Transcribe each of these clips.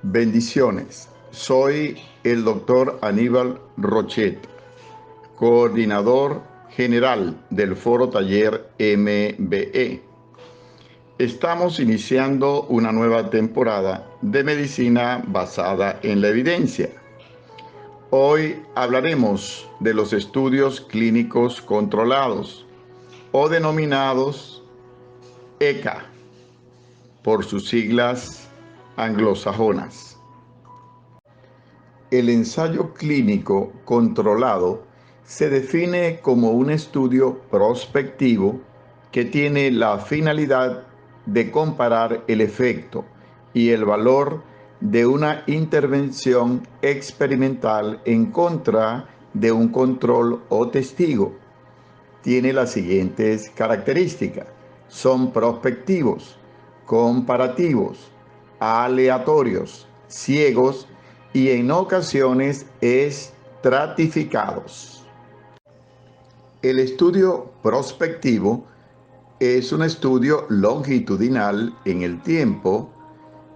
Bendiciones. Soy el doctor Aníbal Rochet, coordinador general del Foro Taller MBE. Estamos iniciando una nueva temporada de medicina basada en la evidencia. Hoy hablaremos de los estudios clínicos controlados o denominados ECA por sus siglas anglosajonas. El ensayo clínico controlado se define como un estudio prospectivo que tiene la finalidad de comparar el efecto y el valor de una intervención experimental en contra de un control o testigo. Tiene las siguientes características: son prospectivos, comparativos, aleatorios, ciegos y en ocasiones estratificados. El estudio prospectivo es un estudio longitudinal en el tiempo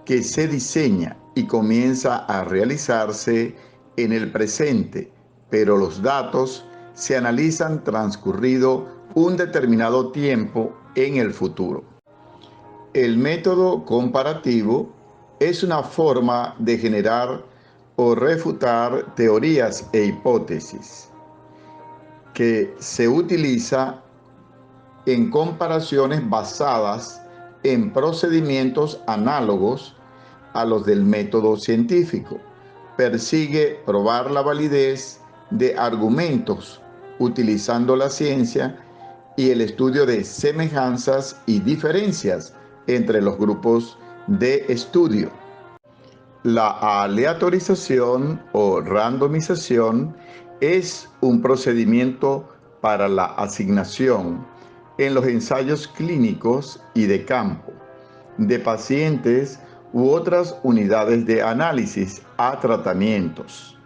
que se diseña y comienza a realizarse en el presente, pero los datos se analizan transcurrido un determinado tiempo en el futuro. El método comparativo es una forma de generar o refutar teorías e hipótesis que se utiliza en comparaciones basadas en procedimientos análogos a los del método científico. Persigue probar la validez de argumentos utilizando la ciencia y el estudio de semejanzas y diferencias entre los grupos de estudio. La aleatorización o randomización es un procedimiento para la asignación en los ensayos clínicos y de campo de pacientes u otras unidades de análisis a tratamientos.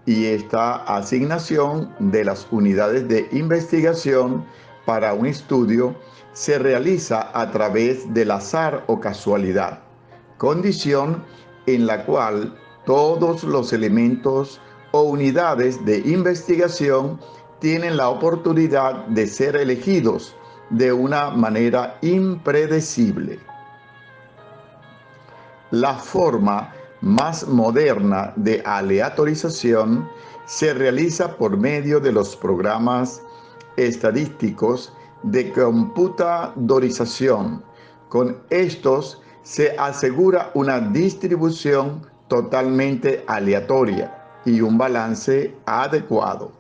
Y esta asignación de las unidades de investigación para un estudio se realiza a través del azar o casualidad, condición en la cual todos los elementos o unidades de investigación tienen la oportunidad de ser elegidos de una manera impredecible. La forma más moderna de aleatorización se realiza por medio de los programas estadísticos de computadorización. Con estos se asegura una distribución totalmente aleatoria y un balance adecuado.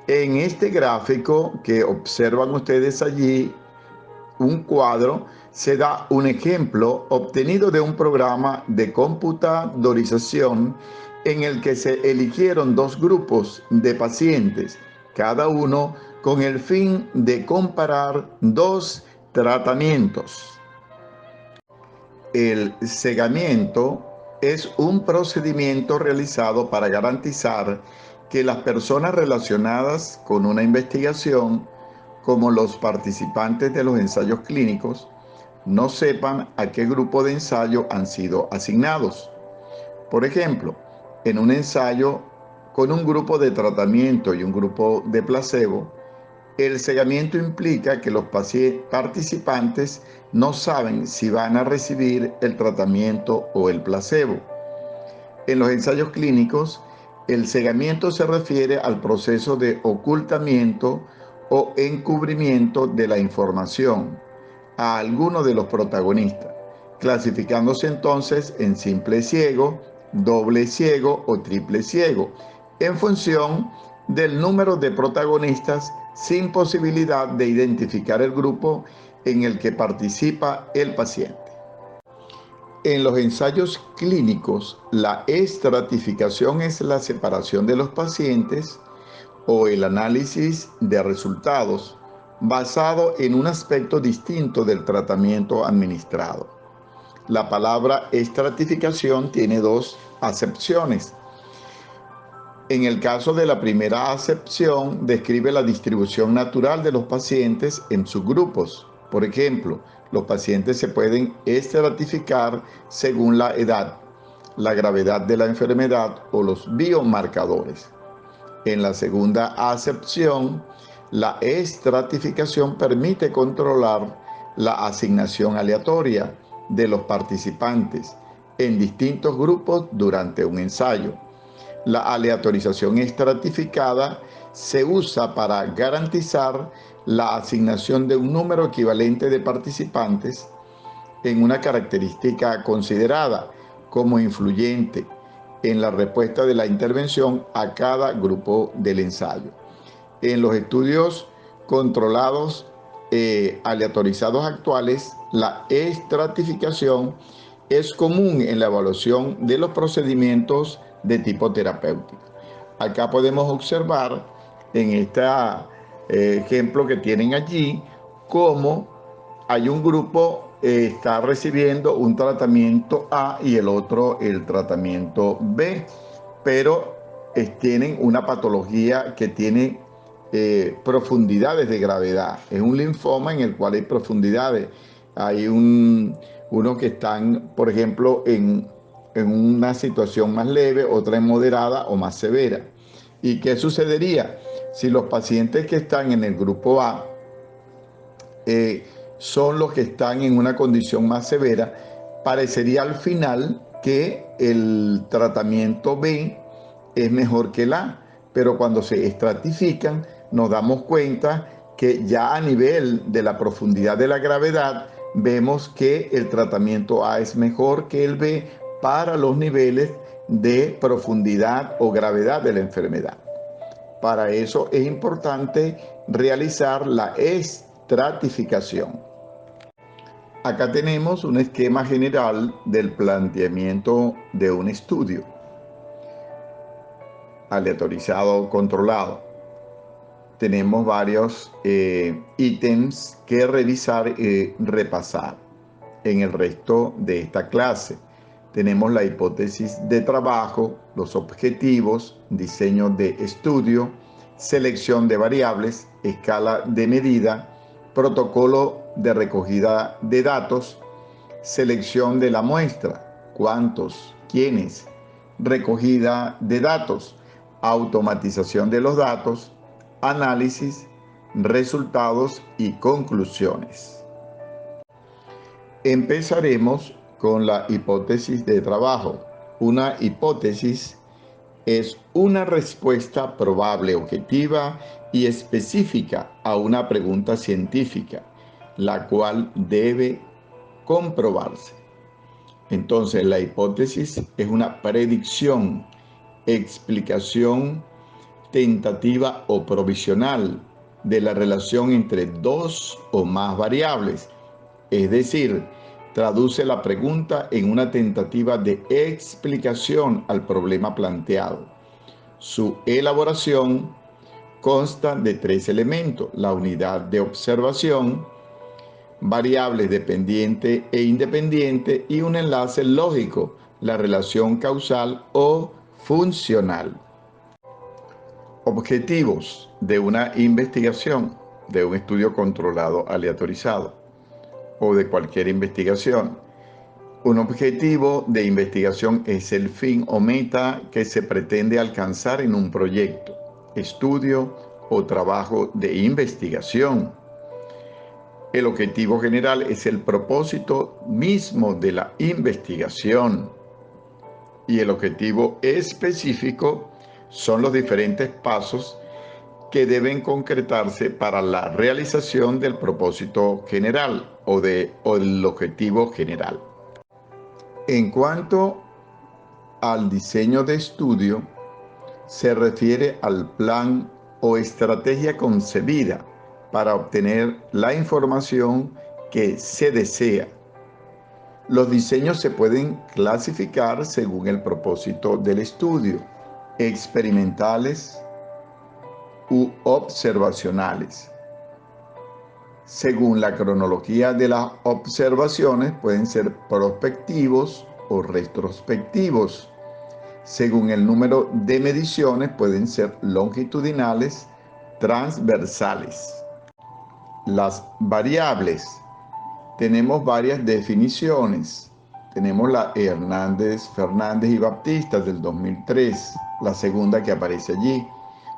En este gráfico que observan ustedes allí, un cuadro, se da un ejemplo obtenido de un programa de computadorización en el que se eligieron dos grupos de pacientes, cada uno con el fin de comparar dos tratamientos. El cegamiento es un procedimiento realizado para garantizar que las personas relacionadas con una investigación, como los participantes de los ensayos clínicos, no sepan a qué grupo de ensayo han sido asignados. Por ejemplo, en un ensayo con un grupo de tratamiento y un grupo de placebo, el cegamiento implica que los participantes no saben si van a recibir el tratamiento o el placebo. En los ensayos clínicos, el cegamiento se refiere al proceso de ocultamiento o encubrimiento de la información a alguno de los protagonistas, clasificándose entonces en simple ciego, doble ciego o triple ciego, en función del número de protagonistas sin posibilidad de identificar el grupo en el que participa el paciente. En los ensayos clínicos, la estratificación es la separación de los pacientes o el análisis de resultados basado en un aspecto distinto del tratamiento administrado. La palabra estratificación tiene dos acepciones. En el caso de la primera acepción, describe la distribución natural de los pacientes en subgrupos. Por ejemplo, los pacientes se pueden estratificar según la edad, la gravedad de la enfermedad o los biomarcadores. En la segunda acepción, la estratificación permite controlar la asignación aleatoria de los participantes en distintos grupos durante un ensayo. La aleatorización estratificada se usa para garantizar la asignación de un número equivalente de participantes en una característica considerada como influyente en la respuesta de la intervención a cada grupo del ensayo. En los estudios controlados aleatorizados actuales, la estratificación es común en la evaluación de los procedimientos de tipo terapéutico. Acá podemos observar en este ejemplo que tienen allí cómo hay un grupo está recibiendo un tratamiento A y el otro el tratamiento B, pero tienen una patología que tiene profundidades de gravedad. Es un linfoma en el cual hay profundidades. Hay unos que están, por ejemplo, en una situación más leve, otra en moderada o más severa. ¿Y qué sucedería si los pacientes que están en el grupo A son los que están en una condición más severa? Parecería al final que el tratamiento B es mejor que el A, pero cuando se estratifican nos damos cuenta que ya a nivel de la profundidad de la gravedad vemos que el tratamiento A es mejor que el B para los niveles de profundidad o gravedad de la enfermedad. Para eso es importante realizar la estratificación. Acá tenemos un esquema general del planteamiento de un estudio aleatorizado controlado. Tenemos varios ítems que revisar y repasar en el resto de esta clase. Tenemos la hipótesis de trabajo, los objetivos, diseño de estudio, selección de variables, escala de medida, protocolo de recogida de datos, selección de la muestra, cuántos, quiénes, recogida de datos, automatización de los datos, análisis, resultados y conclusiones. Empezaremos con la hipótesis de trabajo. Una hipótesis es una respuesta probable, objetiva y específica a una pregunta científica, la cual debe comprobarse. Entonces, la hipótesis es una predicción, explicación tentativa o provisional de la relación entre dos o más variables. Es decir, traduce la pregunta en una tentativa de explicación al problema planteado. Su elaboración consta de tres elementos: la unidad de observación, variables dependiente e independiente y un enlace lógico, la relación causal o funcional. Objetivos de una investigación, de un estudio controlado aleatorizado o de cualquier investigación. Un objetivo de investigación es el fin o meta que se pretende alcanzar en un proyecto, estudio o trabajo de investigación. El objetivo general es el propósito mismo de la investigación. Y el objetivo específico son los diferentes pasos que deben concretarse para la realización del propósito general o del objetivo general. En cuanto al diseño de estudio, se refiere al plan o estrategia concebida para obtener la información que se desea. Los diseños se pueden clasificar según el propósito del estudio: experimentales u observacionales. Según la cronología de las observaciones, pueden ser prospectivos o retrospectivos. Según el número de mediciones, pueden ser longitudinales, transversales. Las variables. Tenemos varias definiciones. Tenemos la Hernández, Fernández y Baptista del 2003, la segunda que aparece allí.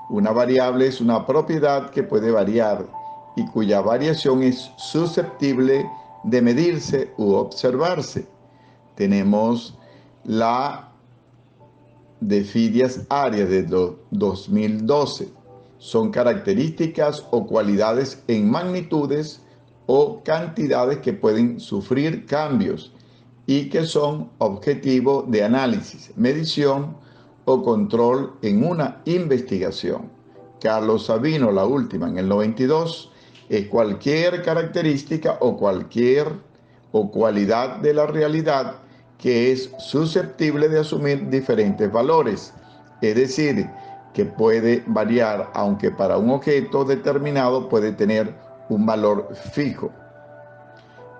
Una variable es una propiedad que puede variar y cuya variación es susceptible de medirse u observarse. Tenemos la de Fidias Arias de 2012. Son características o cualidades en magnitudes o cantidades que pueden sufrir cambios y que son objetivo de análisis, medición o control en una investigación. Carlos Sabino, la última, en el 92, es cualquier característica o cualidad de la realidad que es susceptible de asumir diferentes valores, es decir, que puede variar, aunque para un objeto determinado puede tener un valor fijo.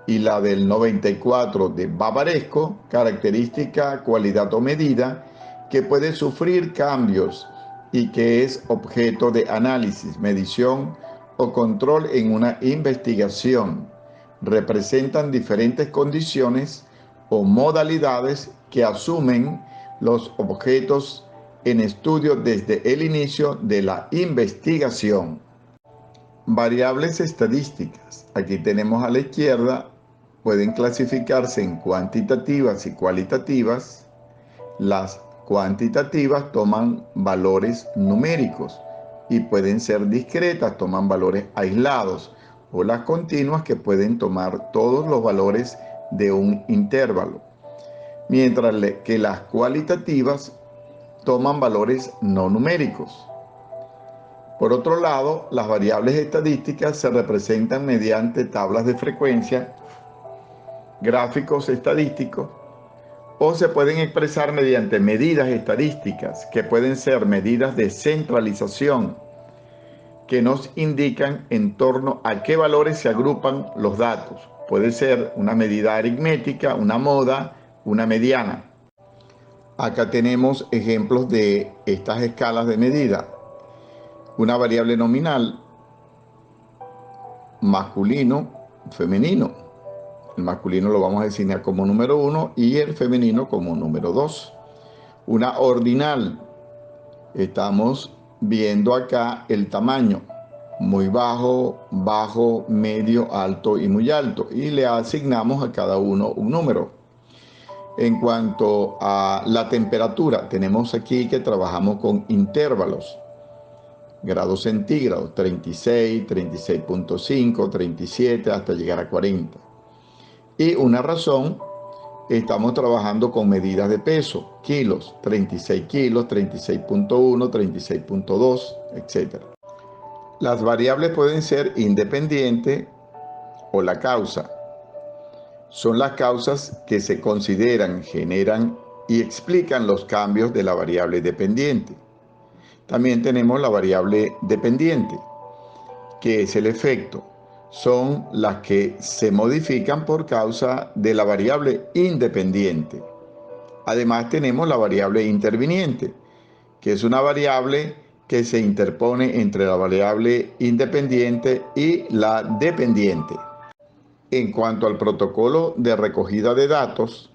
Y la del 94 de Bavaresco, característica, cualidad o medida que puede sufrir cambios y que es objeto de análisis, medición o control en una investigación. Representan diferentes condiciones o modalidades que asumen los objetos en estudio desde el inicio de la investigación. Variables estadísticas. Aquí tenemos a la izquierda, pueden clasificarse en cuantitativas y cualitativas. Las cuantitativas toman valores numéricos y pueden ser discretas, toman valores aislados, o las continuas, que pueden tomar todos los valores de un intervalo, mientras que las cualitativas toman valores no numéricos. Por otro lado, las variables estadísticas se representan mediante tablas de frecuencia, gráficos estadísticos, o se pueden expresar mediante medidas estadísticas, que pueden ser medidas de centralización, que nos indican en torno a qué valores se agrupan los datos. Puede ser una medida aritmética, una moda, una mediana. Acá tenemos ejemplos de estas escalas de medida. Una variable nominal, masculino, femenino. El masculino lo vamos a designar como número 1 y el femenino como número 2. Una ordinal, estamos viendo acá el tamaño, muy bajo, bajo, medio, alto y muy alto, y le asignamos a cada uno un número. En cuanto a la temperatura, tenemos aquí que trabajamos con intervalos. Grados centígrados, 36, 36.5, 37, hasta llegar a 40. Y una razón, estamos trabajando con medidas de peso, kilos, 36 kilos, 36.1, 36.2, etc. Las variables pueden ser independientes o la causa. Son las causas que se consideran, generan y explican los cambios de la variable dependiente. También tenemos la variable dependiente, que es el efecto. Son las que se modifican por causa de la variable independiente. Además tenemos la variable interviniente, que es una variable que se interpone entre la variable independiente y la dependiente. En cuanto al protocolo de recogida de datos,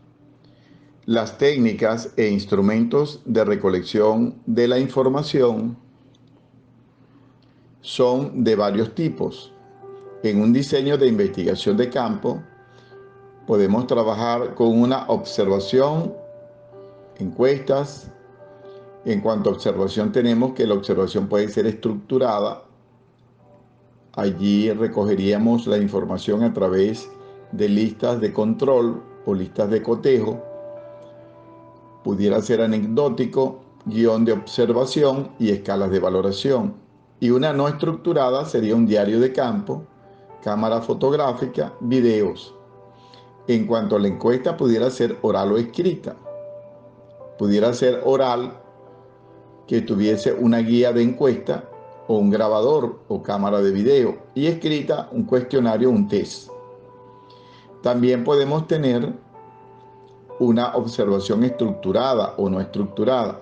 las técnicas e instrumentos de recolección de la información son de varios tipos. En un diseño de investigación de campo, podemos trabajar con una observación, encuestas. En cuanto a observación, tenemos que la observación puede ser estructurada. Allí recogeríamos la información a través de listas de control o listas de cotejo. Pudiera ser anecdótico, guión de observación y escalas de valoración. Y una no estructurada sería un diario de campo, cámara fotográfica, videos. En cuanto a la encuesta, pudiera ser oral o escrita. Pudiera ser oral, que tuviese una guía de encuesta o un grabador o cámara de video, y escrita, un cuestionario, un test. También podemos tener una observación estructurada o no estructurada.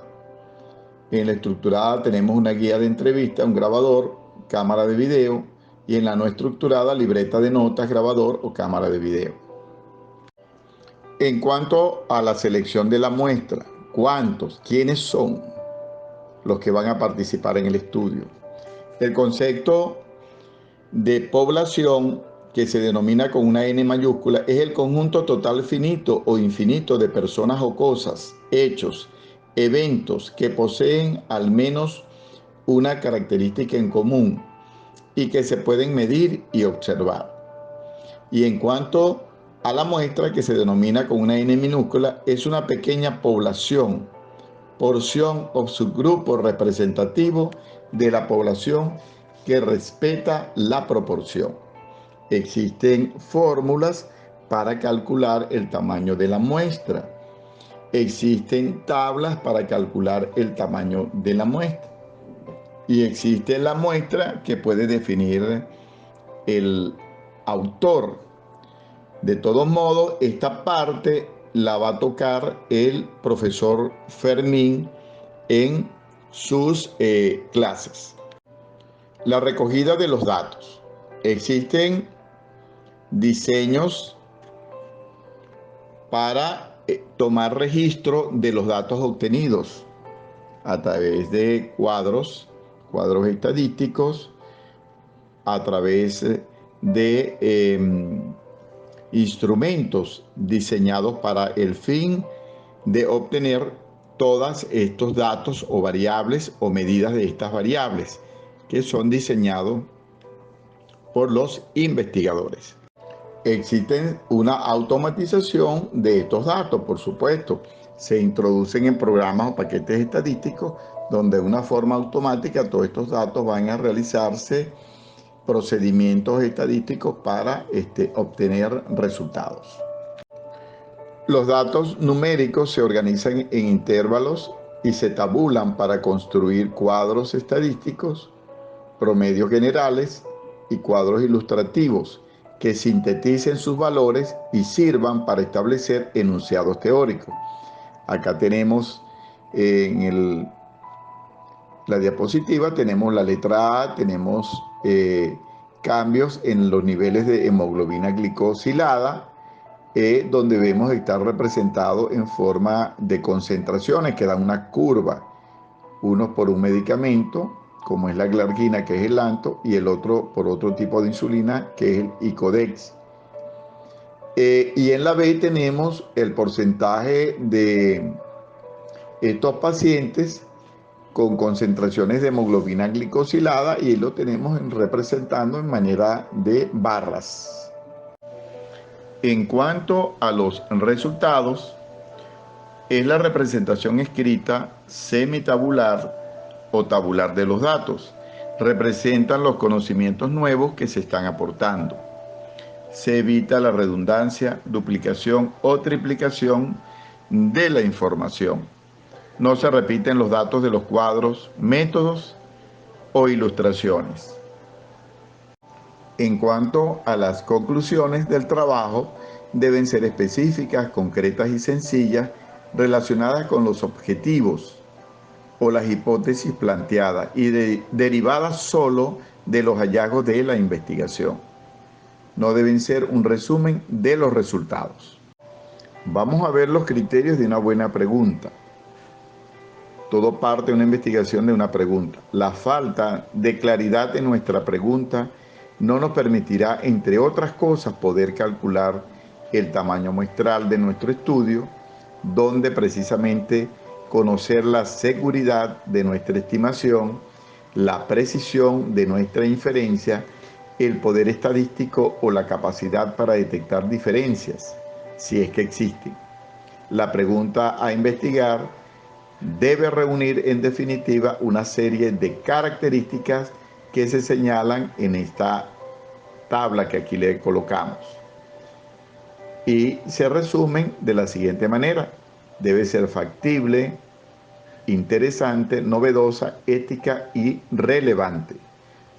En la estructurada tenemos una guía de entrevista, un grabador, cámara de video, y en la no estructurada, libreta de notas, grabador o cámara de video. En cuanto a la selección de la muestra, ¿cuántos? ¿Quiénes son los que van a participar en el estudio? El concepto de población, que se denomina con una N mayúscula, es el conjunto total finito o infinito de personas o cosas, hechos, eventos que poseen al menos una característica en común y que se pueden medir y observar. Y en cuanto a la muestra, que se denomina con una N minúscula, es una pequeña población, porción o subgrupo representativo de la población que respeta la proporción. Existen fórmulas para calcular el tamaño de la muestra. Existen tablas para calcular el tamaño de la muestra. Y existe la muestra que puede definir el autor. De todos modos, esta parte la va a tocar el profesor Fermín en sus clases. La recogida de los datos. Existen diseños para tomar registro de los datos obtenidos a través de cuadros estadísticos, a través de instrumentos diseñados para el fin de obtener todos estos datos o variables o medidas de estas variables que son diseñados por los investigadores. Existe una automatización de estos datos, por supuesto. Se introducen en programas o paquetes estadísticos donde de una forma automática todos estos datos van a realizarse procedimientos estadísticos para obtener resultados. Los datos numéricos se organizan en intervalos y se tabulan para construir cuadros estadísticos, promedios generales y cuadros ilustrativos que sinteticen sus valores y sirvan para establecer enunciados teóricos. Acá tenemos en la diapositiva, tenemos la letra A, tenemos cambios en los niveles de hemoglobina glicosilada, donde vemos estar representado en forma de concentraciones que dan una curva, uno por un medicamento, como es la glargina, que es el Lanto, y el otro por otro tipo de insulina, que es el Icodex. Y en la B tenemos el porcentaje de estos pacientes con concentraciones de hemoglobina glicosilada, y lo tenemos representando en manera de barras. En cuanto a los resultados, es la representación escrita semitabular o tabular de los datos. Representan los conocimientos nuevos que se están aportando. Se evita la redundancia, duplicación o triplicación de la información. No se repiten los datos de los cuadros, métodos o ilustraciones. En cuanto a las conclusiones del trabajo, deben ser específicas, concretas y sencillas, relacionadas con los objetivos o las hipótesis planteadas y derivadas solo de los hallazgos de la investigación. No deben ser un resumen de los resultados. Vamos a ver los criterios de una buena pregunta. Todo parte de una investigación de una pregunta. La falta de claridad en nuestra pregunta no nos permitirá, entre otras cosas, poder calcular el tamaño muestral de nuestro estudio, donde precisamente conocer la seguridad de nuestra estimación, la precisión de nuestra inferencia, el poder estadístico o la capacidad para detectar diferencias, si es que existen. La pregunta a investigar debe reunir en definitiva una serie de características que se señalan en esta tabla que aquí le colocamos. Y se resumen de la siguiente manera: debe ser factible, interesante, novedosa, ética y relevante.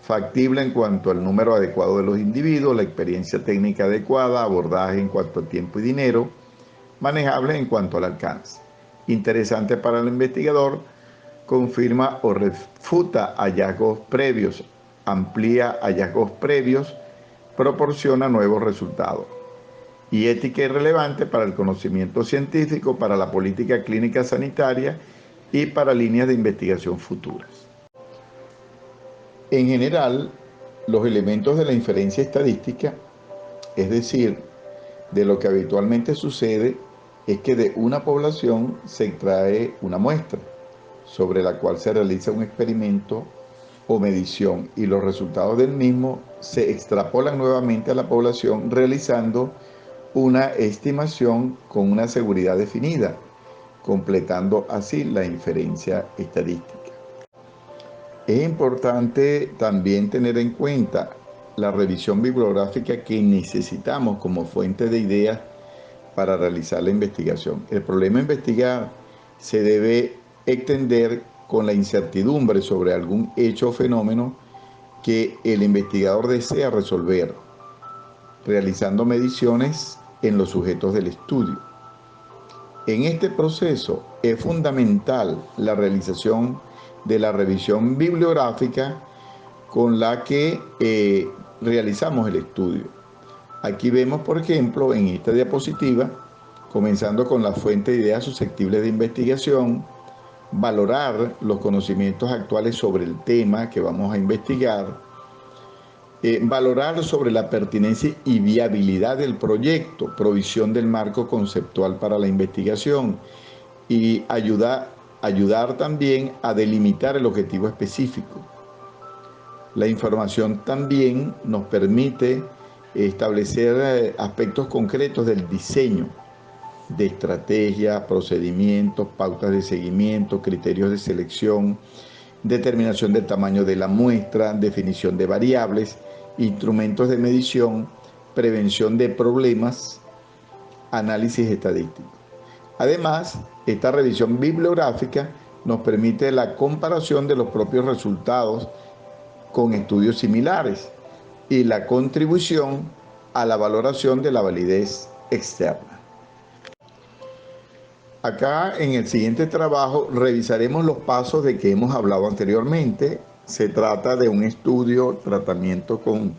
Factible en cuanto al número adecuado de los individuos, la experiencia técnica adecuada, abordaje en cuanto a tiempo y dinero, manejable en cuanto al alcance. Interesante para el investigador, confirma o refuta hallazgos previos, amplía hallazgos previos, proporciona nuevos resultados. y ética irrelevante para el conocimiento científico, para la política clínica sanitaria y para líneas de investigación futuras. En general, los elementos de la inferencia estadística, es decir, de lo que habitualmente sucede, es que de una población se extrae una muestra, sobre la cual se realiza un experimento o medición, y los resultados del mismo se extrapolan nuevamente a la población, realizando una estimación con una seguridad definida, completando así la inferencia estadística. Es importante también tener en cuenta la revisión bibliográfica que necesitamos como fuente de ideas para realizar la investigación. El problema a investigar se debe extender con la incertidumbre sobre algún hecho o fenómeno que el investigador desea resolver, realizando mediciones en los sujetos del estudio. En este proceso es fundamental la realización de la revisión bibliográfica con la que realizamos el estudio. Aquí vemos, por ejemplo, en esta diapositiva, comenzando con la fuente de ideas susceptibles de investigación, valorar los conocimientos actuales sobre el tema que vamos a investigar, valorar sobre la pertinencia y viabilidad del proyecto, provisión del marco conceptual para la investigación y ayudar también a delimitar el objetivo específico. La información también nos permite establecer aspectos concretos del diseño de estrategias, procedimientos, pautas de seguimiento, criterios de selección, determinación del tamaño de la muestra, definición de variables, instrumentos de medición, prevención de problemas, análisis estadístico. Además, esta revisión bibliográfica nos permite la comparación de los propios resultados con estudios similares y la contribución a la valoración de la validez externa. Acá en el siguiente trabajo revisaremos los pasos de que hemos hablado anteriormente. Se trata de un estudio, tratamiento con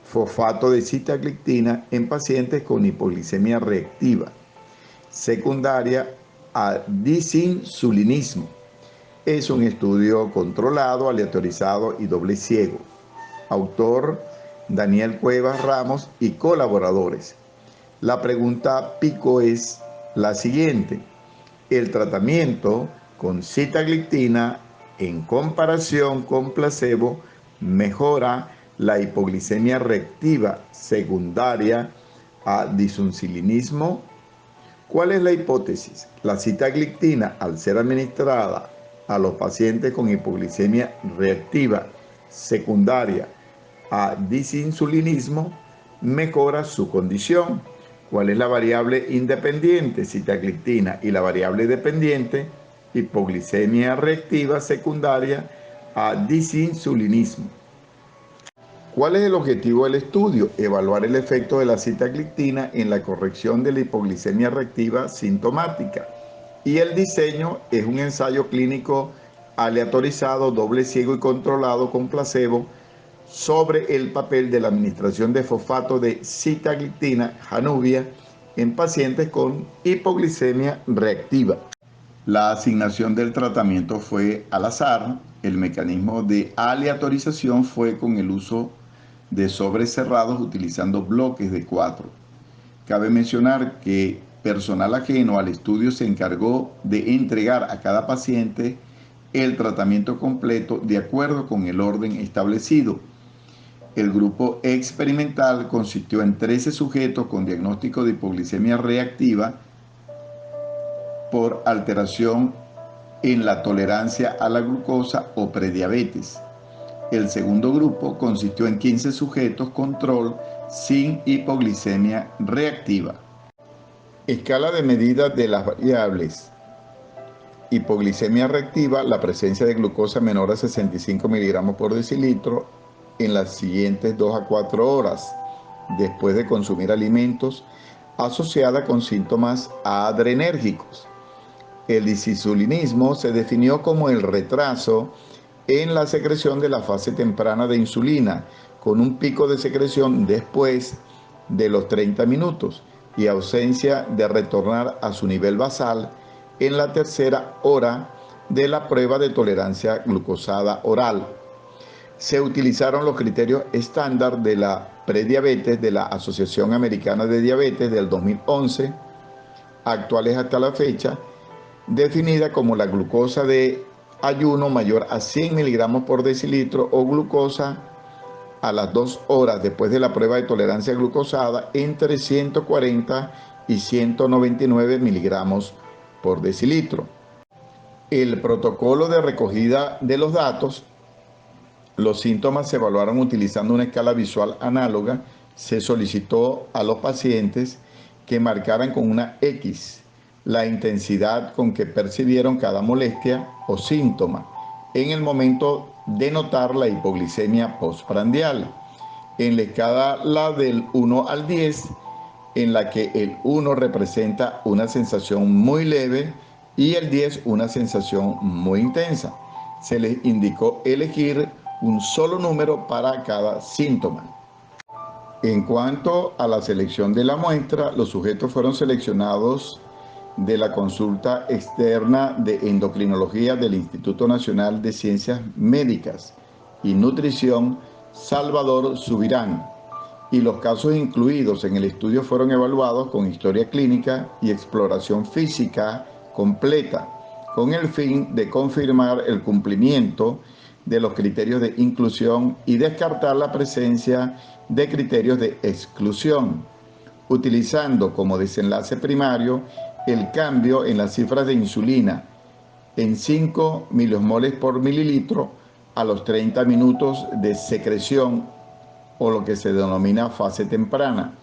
fosfato de sitagliptina en pacientes con hipoglicemia reactiva, secundaria a disinsulinismo. Es un estudio controlado, aleatorizado y doble ciego. Autor Daniel Cuevas Ramos y colaboradores. La pregunta pico es la siguiente. El tratamiento con sitagliptina en comparación con placebo mejora la hipoglicemia reactiva secundaria a disinsulinismo. ¿Cuál es la hipótesis? La sitagliptina, al ser administrada a los pacientes con hipoglicemia reactiva secundaria a disinsulinismo, mejora su condición. ¿Cuál es la variable independiente? Sitagliptina. Y la variable dependiente, hipoglicemia reactiva secundaria a disinsulinismo. ¿Cuál es el objetivo del estudio? Evaluar el efecto de la sitagliptina en la corrección de la hipoglicemia reactiva sintomática. Y el diseño es un ensayo clínico aleatorizado, doble ciego y controlado con placebo sobre el papel de la administración de fosfato de sitagliptina Januvia en pacientes con hipoglicemia reactiva. La asignación del tratamiento fue al azar. El mecanismo de aleatorización fue con el uso de sobres cerrados utilizando bloques de 4. Cabe mencionar que personal ajeno al estudio se encargó de entregar a cada paciente el tratamiento completo de acuerdo con el orden establecido. El grupo experimental consistió en 13 sujetos con diagnóstico de hipoglicemia reactiva por alteración en la tolerancia a la glucosa o prediabetes. El segundo grupo consistió en 15 sujetos control sin hipoglicemia reactiva. Escala de medida de las variables. Hipoglicemia reactiva, la presencia de glucosa menor a 65 miligramos por decilitro en las siguientes 2 a 4 horas después de consumir alimentos, asociada con síntomas adrenérgicos. El disinsulinismo se definió como el retraso en la secreción de la fase temprana de insulina, con un pico de secreción después de los 30 minutos. y ausencia de retornar a su nivel basal en la tercera hora de la prueba de tolerancia glucosada oral. Se utilizaron los criterios estándar de la prediabetes de la Asociación Americana de Diabetes del 2011, actuales hasta la fecha, definida como la glucosa de ayuno mayor a 100 miligramos por decilitro o glucosa a las 2 horas después de la prueba de tolerancia glucosada entre 140 y 199 miligramos por decilitro. El protocolo de recogida de los datos, los síntomas se evaluaron utilizando una escala visual análoga. Se solicitó a los pacientes que marcaran con una X la intensidad con que percibieron cada molestia o síntoma en el momento de notar la hipoglicemia postprandial. En la escala del 1 al 10, en la que el 1 representa una sensación muy leve y el 10 una sensación muy intensa. Se les indicó elegir un solo número para cada síntoma. En cuanto a la selección de la muestra, los sujetos fueron seleccionados de la consulta externa de endocrinología del Instituto Nacional de Ciencias Médicas y Nutrición Salvador Subirán, y los casos incluidos en el estudio fueron evaluados con historia clínica y exploración física completa, con el fin de confirmar el cumplimiento de los criterios de inclusión y descartar la presencia de criterios de exclusión, utilizando como desenlace primario el cambio en las cifras de insulina en 5 milimoles por mililitro a los 30 minutos de secreción, o lo que se denomina fase temprana,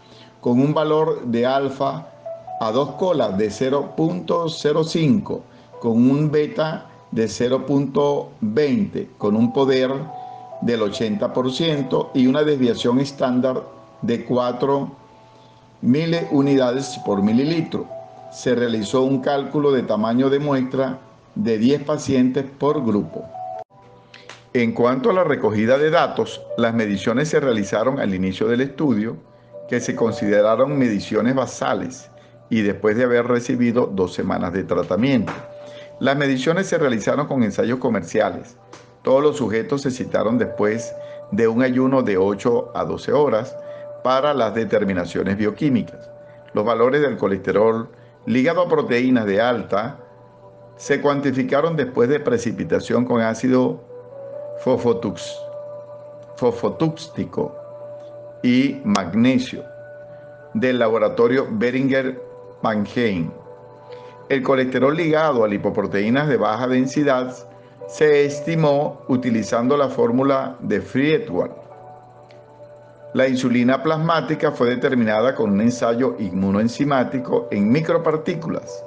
con un valor de alfa a 2 colas de 0.05, con un beta de 0.20, con un poder del 80% y una desviación estándar de 4 miliunidades por mililitro. Se realizó un cálculo de tamaño de muestra de 10 pacientes por grupo. En cuanto a la recogida de datos, las mediciones se realizaron al inicio del estudio, que se consideraron mediciones basales y después de haber recibido 2 semanas de tratamiento. Las mediciones se realizaron con ensayos comerciales. Todos los sujetos se citaron después de un ayuno de 8 a 12 horas para las determinaciones bioquímicas. Los valores del colesterol ligado a proteínas de alta se cuantificaron después de precipitación con ácido fosfotúxico y magnesio del laboratorio Boehringer Ingelheim. El colesterol ligado a lipoproteínas de baja densidad se estimó utilizando la fórmula de Friedewald. La insulina plasmática fue determinada con un ensayo inmunoenzimático en micropartículas,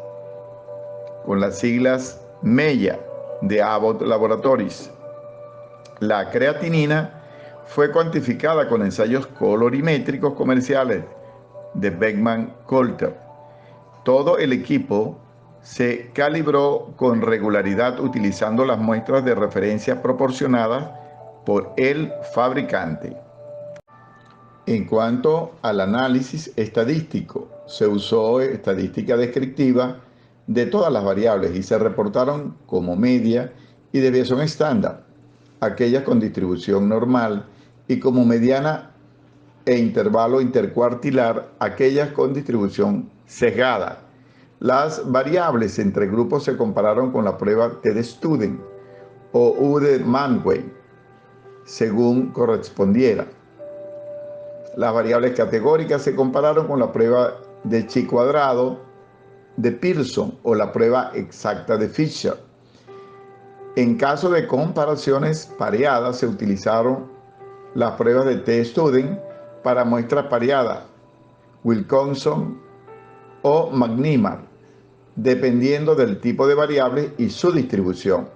con las siglas MEIA de Abbott Laboratories. La creatinina fue cuantificada con ensayos colorimétricos comerciales de Beckman Coulter. Todo el equipo se calibró con regularidad utilizando las muestras de referencia proporcionadas por el fabricante. En cuanto al análisis estadístico, se usó estadística descriptiva de todas las variables y se reportaron como media y desviación estándar, aquellas con distribución normal, y como mediana e intervalo intercuartilar, aquellas con distribución sesgada. Las variables entre grupos se compararon con la prueba TED-Student o Ude-Manway, según correspondiera. Las variables categóricas se compararon con la prueba de chi cuadrado de Pearson o la prueba exacta de Fisher. En caso de comparaciones pareadas, se utilizaron las pruebas de TED-Student para muestras pareadas, Wilcoxon o McNemar, dependiendo del tipo de variable y su distribución.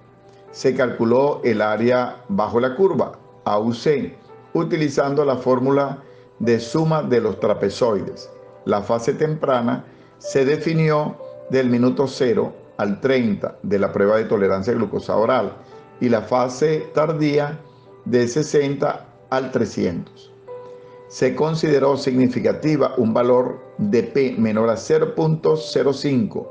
Se calculó el área bajo la curva, AUC, utilizando la fórmula de suma de los trapezoides. La fase temprana se definió del minuto 0 al 30 de la prueba de tolerancia a glucosa oral y la fase tardía de 60 al 300. se consideró significativa un valor de P menor a 0.05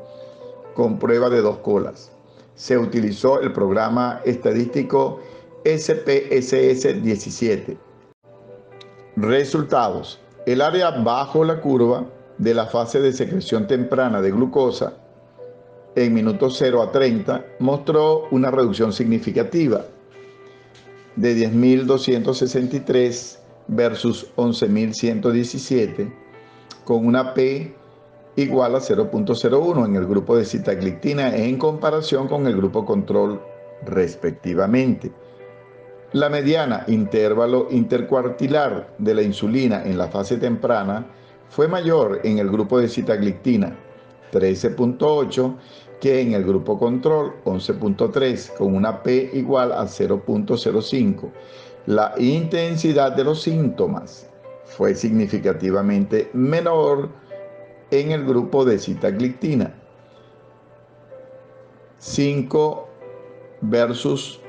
con prueba de 2 colas. Se utilizó el programa estadístico SPSS-17. Resultados. El área bajo la curva de la fase de secreción temprana de glucosa en minutos 0 a 30 mostró una reducción significativa de 10.263 versus 11.117 con una P igual a 0.01 en el grupo de sitagliptina en comparación con el grupo control respectivamente. La mediana intervalo intercuartilar de la insulina en la fase temprana fue mayor en el grupo de sitagliptina, 13.8, que en el grupo control, 11.3, con una P igual a 0.05. La intensidad de los síntomas fue significativamente menor en el grupo de sitagliptina, 5 versus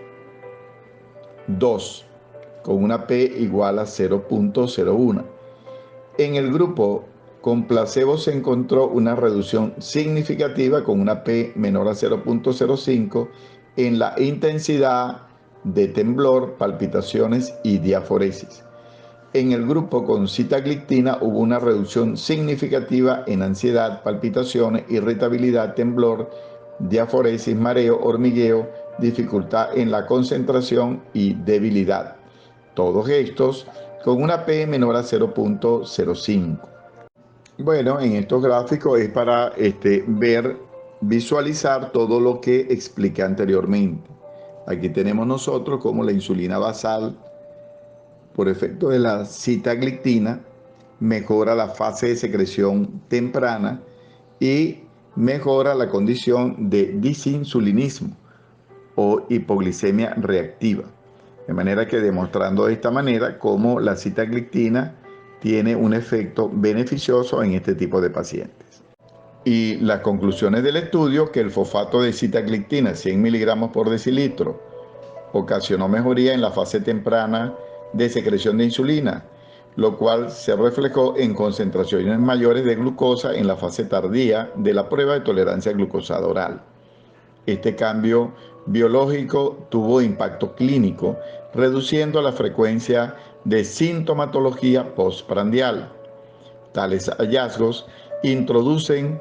2, con una P igual a 0.01. En el grupo con placebo se encontró una reducción significativa con una P menor a 0.05 en la intensidad de temblor, palpitaciones y diaforesis. En el grupo con sitagliptina hubo una reducción significativa en ansiedad, palpitaciones, irritabilidad, temblor, diaforesis, mareo, hormigueo, dificultad en la concentración y debilidad. Todos estos con una P menor a 0.05. Bueno, en estos gráficos es para visualizar todo lo que expliqué anteriormente. Aquí tenemos nosotros como la insulina basal, por efecto de la sitagliptina, mejora la fase de secreción temprana y mejora la condición de disinsulinismo o hipoglicemia reactiva. De manera que demostrando de esta manera cómo la sitagliptina tiene un efecto beneficioso en este tipo de pacientes. Y las conclusiones del estudio, que el fosfato de sitagliptina 100 miligramos por decilitro ocasionó mejoría en la fase temprana de secreción de insulina, lo cual se reflejó en concentraciones mayores de glucosa en la fase tardía de la prueba de tolerancia glucosada oral. Este cambio biológico tuvo impacto clínico, reduciendo la frecuencia de sintomatología postprandial. Tales hallazgos introducen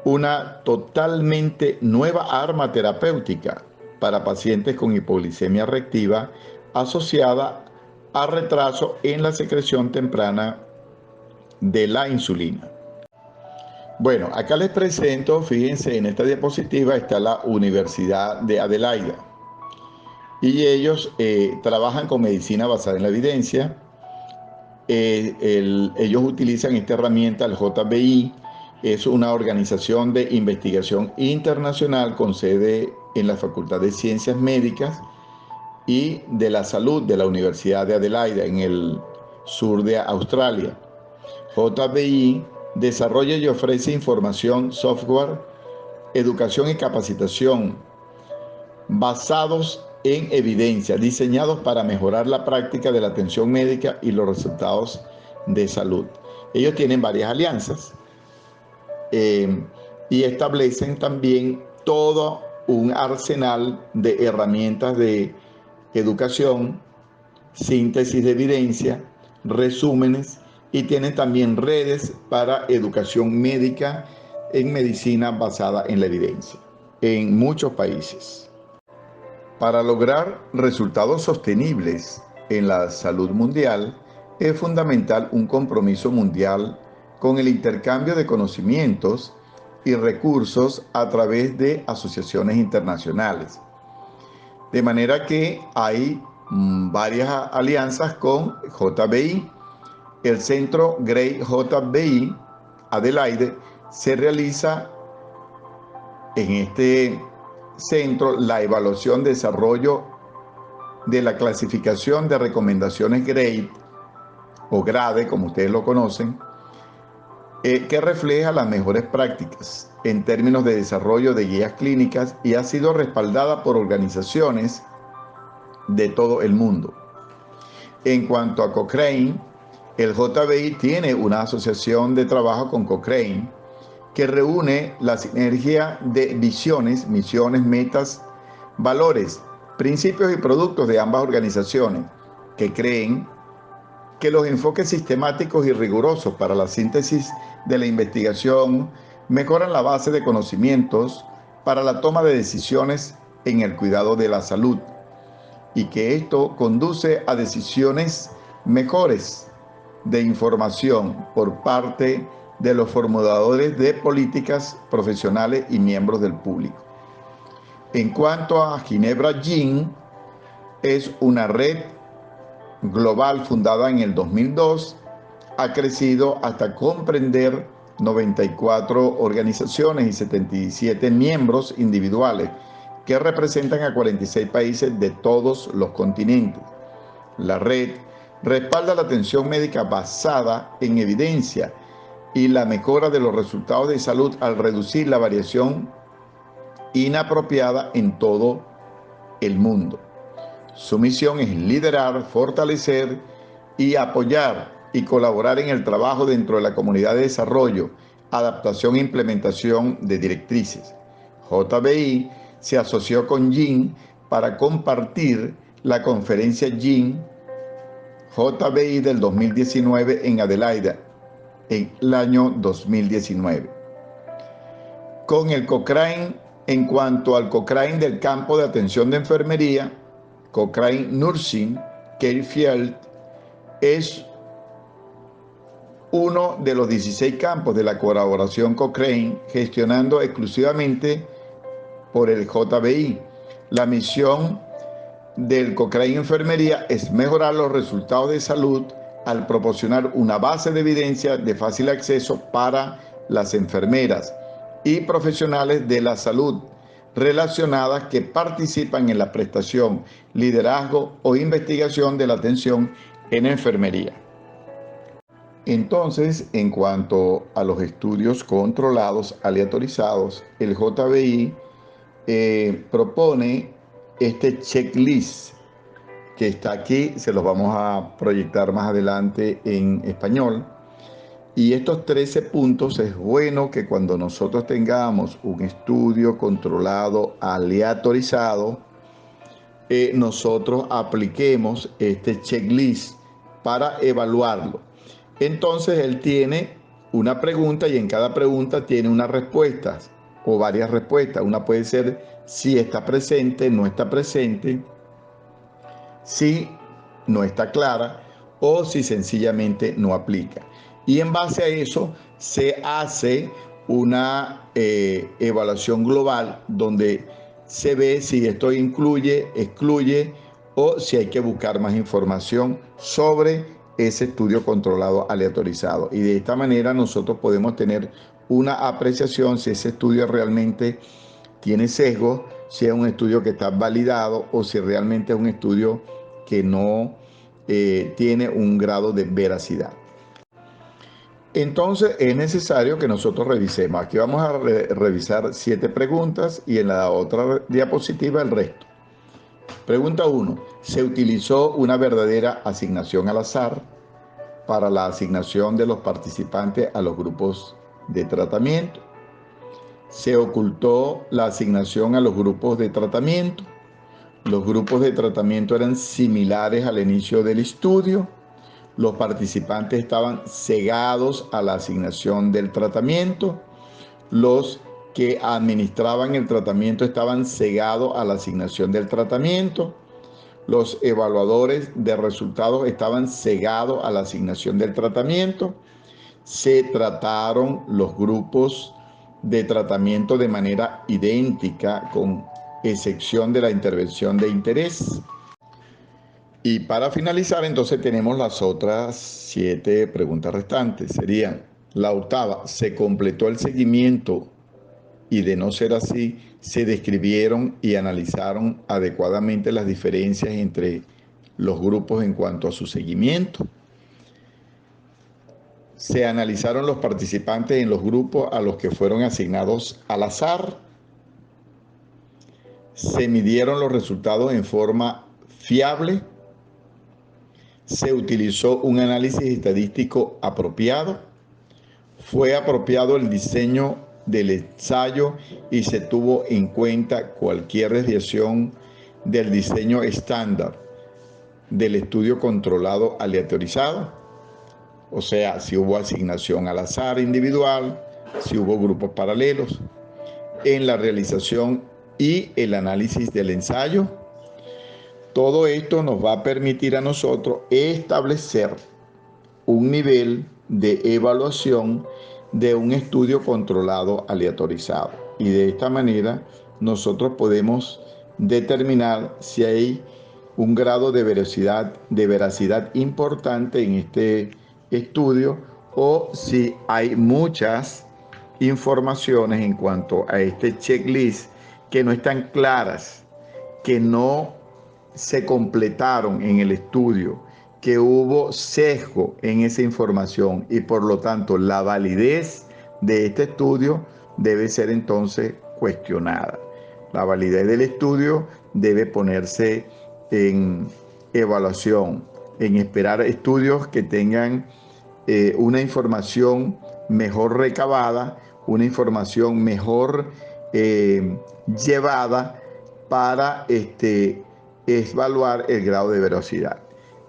una totalmente nueva arma terapéutica para pacientes con hipoglicemia reactiva asociada a retraso en la secreción temprana de la insulina. Bueno, acá les presento, fíjense, en esta diapositiva está la Universidad de Adelaida y ellos trabajan con medicina basada en la evidencia. Ellos utilizan esta herramienta, el JBI, es una organización de investigación internacional con sede en la Facultad de Ciencias Médicas y de la Salud de la Universidad de Adelaida, en el sur de Australia. JBI desarrolla y ofrece información, software, educación y capacitación basados en evidencia, diseñados para mejorar la práctica de la atención médica y los resultados de salud. Ellos tienen varias alianzas y establecen también todo un arsenal de herramientas de educación, síntesis de evidencia, resúmenes, y tienen también redes para educación médica en medicina basada en la evidencia en muchos países. Para lograr resultados sostenibles en la salud mundial, es fundamental un compromiso mundial con el intercambio de conocimientos y recursos a través de asociaciones internacionales. De manera que hay varias alianzas con JBI. El centro Grey JBI Adelaide se realiza en este centro la evaluación de desarrollo de la clasificación de recomendaciones GRADE o GRADE, como ustedes lo conocen, que refleja las mejores prácticas en términos de desarrollo de guías clínicas y ha sido respaldada por organizaciones de todo el mundo. En cuanto a Cochrane, El JBI tiene una asociación de trabajo con Cochrane que reúne la sinergia de visiones, misiones, metas, valores, principios y productos de ambas organizaciones, que creen que los enfoques sistemáticos y rigurosos para la síntesis de la investigación mejoran la base de conocimientos para la toma de decisiones en el cuidado de la salud y que esto conduce a decisiones mejores de información por parte de los formuladores de políticas profesionales y miembros del público. En cuanto a Ginebra Gin, es una red global fundada en el 2002, ha crecido hasta comprender 94 organizaciones y 77 miembros individuales que representan a 46 países de todos los continentes. La red respalda la atención médica basada en evidencia y la mejora de los resultados de salud al reducir la variación inapropiada en todo el mundo. Su misión es liderar, fortalecer y apoyar y colaborar en el trabajo dentro de la comunidad de desarrollo, adaptación e implementación de directrices. JBI se asoció con GIN para compartir la conferencia GIN JBI del 2019 en Adelaida, en el año 2019. Con el Cochrane, en cuanto al Cochrane del campo de atención de enfermería, Cochrane Nursing Care Field es uno de los 16 campos de la colaboración Cochrane, gestionando exclusivamente por el JBI. La misión del Cochrane Enfermería es mejorar los resultados de salud al proporcionar una base de evidencia de fácil acceso para las enfermeras y profesionales de la salud relacionadas que participan en la prestación, liderazgo o investigación de la atención en enfermería. Entonces, en cuanto a los estudios controlados, aleatorizados, el JBI propone este checklist que está aquí, se los vamos a proyectar más adelante en español. Y estos 13 puntos es bueno que cuando nosotros tengamos un estudio controlado, aleatorizado, nosotros apliquemos este checklist para evaluarlo. Entonces él tiene una pregunta y en cada pregunta tiene unas respuestas o varias respuestas. Una puede ser si está presente, no está presente, si no está clara o si sencillamente no aplica. Y en base a eso se hace una evaluación global donde se ve si esto incluye, excluye o si hay que buscar más información sobre ese estudio controlado aleatorizado. Y de esta manera nosotros podemos tener una apreciación si ese estudio realmente tiene sesgo, si es un estudio que está validado o si realmente es un estudio que no tiene un grado de veracidad. Entonces es necesario que nosotros revisemos. Aquí vamos a revisar 7 preguntas y en la otra diapositiva el resto. Pregunta 1. ¿Se utilizó una verdadera asignación al azar para la asignación de los participantes a los grupos de tratamiento? ¿Se ocultó la asignación a los grupos de tratamiento? ¿Los grupos de tratamiento eran similares al inicio del estudio? ¿Los participantes estaban cegados a la asignación del tratamiento? ¿Los que administraban el tratamiento estaban cegados a la asignación del tratamiento? ¿Los evaluadores de resultados estaban cegados a la asignación del tratamiento? ¿Se trataron los grupos de tratamiento de manera idéntica con excepción de la intervención de interés? Y para finalizar, entonces tenemos las otras 7 preguntas restantes. Serían la octava: ¿se completó el seguimiento? Y de no ser así, ¿se describieron y analizaron adecuadamente las diferencias entre los grupos en cuanto a su seguimiento? ¿Se analizaron los participantes en los grupos a los que fueron asignados al azar? ¿Se midieron los resultados en forma fiable? ¿Se utilizó un análisis estadístico apropiado? ¿Fue apropiado el diseño del ensayo y se tuvo en cuenta cualquier desviación del diseño estándar del estudio controlado aleatorizado? O sea, si hubo asignación al azar individual, si hubo grupos paralelos en la realización y el análisis del ensayo. Todo esto nos va a permitir a nosotros establecer un nivel de evaluación de un estudio controlado aleatorizado. Y de esta manera nosotros podemos determinar si hay un grado de veracidad importante en este estudio o si hay muchas informaciones en cuanto a este checklist que no están claras, que no se completaron en el estudio, que hubo sesgo en esa información y por lo tanto la validez de este estudio debe ser entonces cuestionada. La validez del estudio debe ponerse en evaluación, en esperar estudios que tengan una información mejor recabada, una información mejor llevada para evaluar el grado de veracidad.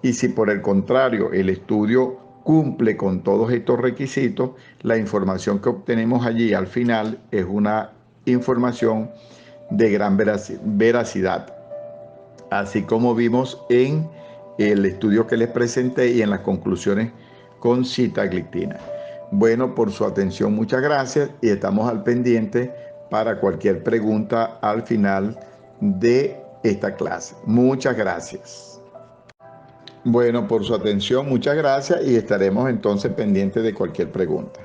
Y si por el contrario el estudio cumple con todos estos requisitos, la información que obtenemos allí al final es una información de gran veracidad, así como vimos en el estudio que les presenté y en las conclusiones con sitagliptina. Bueno, por su atención, muchas gracias y estamos al pendiente para cualquier pregunta al final de esta clase. Muchas gracias. Bueno, por su atención, muchas gracias y estaremos entonces pendientes de cualquier pregunta.